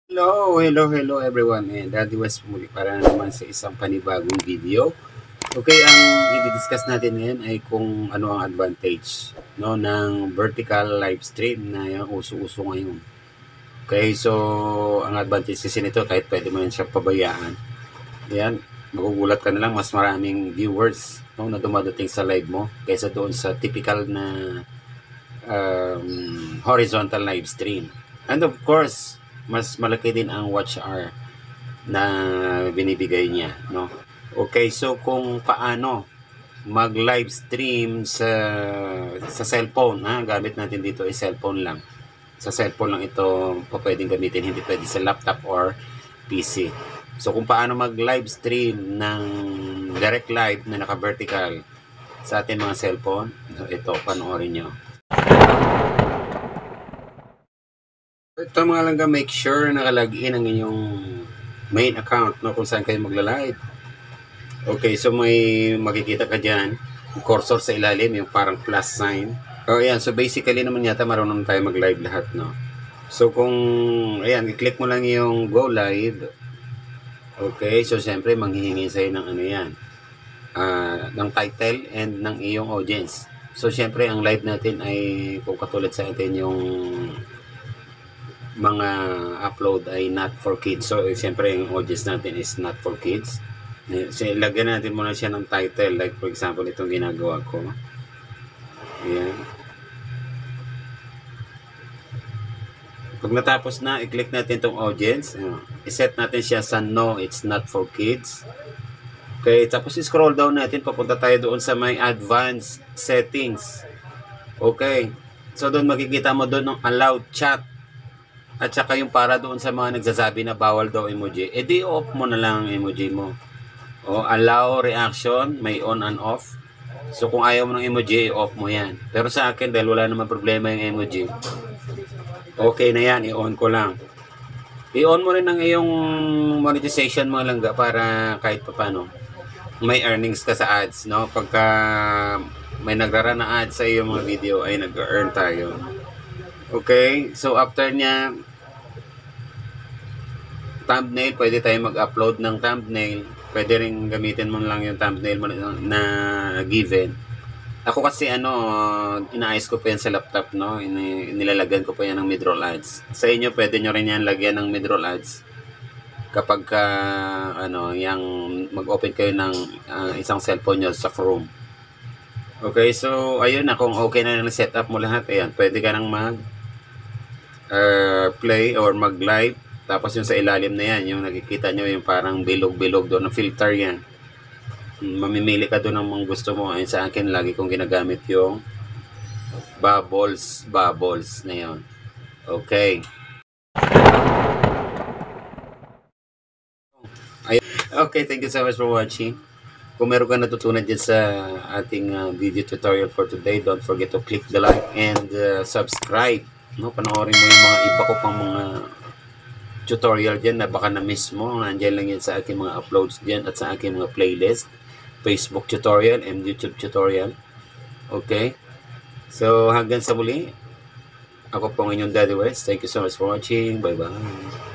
Hello everyone, and Daddy West muli para naman sa isang panibagong video. Okay, ang i-discuss natin ngayon ay kung ano ang advantage no ng vertical live stream na yung uso-uso ngayon. Okay, so ang advantage kasi nito kahit pwede mo yan siya pabayaan. Yan, magugulat ka na lang mas maraming viewers no, na dumadating sa live mo kaysa doon sa typical na horizontal live stream. And of course, mas malaki din ang watch hour na binibigay niya, no? Okay, so kung paano mag-live stream sa cellphone, ha? Gamit natin dito ay cellphone lang. Sa cellphone lang ito pwedeng gamitin, hindi pwede sa laptop or PC. So kung paano mag-live stream ng direct live na naka-vertical sa ating mga cellphone, ito panoorin nyo. Ito mga langga, make sure nakalagin ang inyong main account no, kung saan kayo magla-live. Okay, so may makikita ka dyan, cursor sa ilalim, yung parang plus sign. Oh, ayan, so basically naman yata marunong tayo mag-live lahat, no? So kung, ayan, i-click mo lang yung go live. Okay, so siyempre manghihingi sa'yo ng ano yan, ng title and ng iyong audience. So siyempre ang live natin ay kung katulad sa atin yung mga upload ay not for kids. So, siyempre, yung audience natin is not for kids. So, lagyan natin muna siya ng title. Like, for example, itong ginagawa ko. Ayan. Pag natapos na, i-click natin itong audience. I-set natin siya sa no, it's not for kids. Okay, tapos i-scroll down natin. Papunta tayo doon sa may advanced settings. Okay. So, doon makikita mo doon ng allowed chat. At saka yung para doon sa mga nagsasabi na bawal daw emoji, edi off mo na lang ang emoji mo. O allow reaction, may on and off. So kung ayaw mo ng emoji, off mo yan. Pero sa akin, dahil wala naman problema yung emoji, okay na yan, i-on ko lang. I-on mo rin ang iyong monetization mo lang para kahit paano may earnings ka sa ads, no? Pagka may nagrara na ads sa iyong mga video, ay nag-earn tayo. Okay, so after niya, thumbnail, pwede tayo mag-upload ng thumbnail. Pwede rin gamitin mo lang yung thumbnail mo na given. Ako kasi inaayos ko pa yan sa laptop, no? Nilalagyan ko pa yan ng mid-roll ads. Sa inyo, pwede nyo rin yan lagyan ng mid-roll ads. Kapag yung mag-open kayo ng isang cellphone nyo sa Chrome. Okay, so ayun na, kung okay na setup mo lahat, ayan, pwede ka nang play or mag-live. Tapos yung sa ilalim na yan, yung nakikita nyo, yung parang bilog-bilog doon, na filter yan. Mamimili ka doon ng mga gusto mo. Ayun, sa akin, lagi kong ginagamit yung bubbles na yon. Okay. Ayun. Okay, thank you so much for watching. Kung meron ka natutunan dyan sa ating video tutorial for today, don't forget to click the like and subscribe. No, panoorin mo yung mga iba ko pang mga tutorial dyan na baka na-miss mo. Nandiyan lang yan sa aking mga uploads dyan at sa aking mga playlist. Facebook tutorial and YouTube tutorial. Okay? So, hanggang sa muli. Ako po ang inyong Daddy West. Thank you so much for watching. Bye-bye.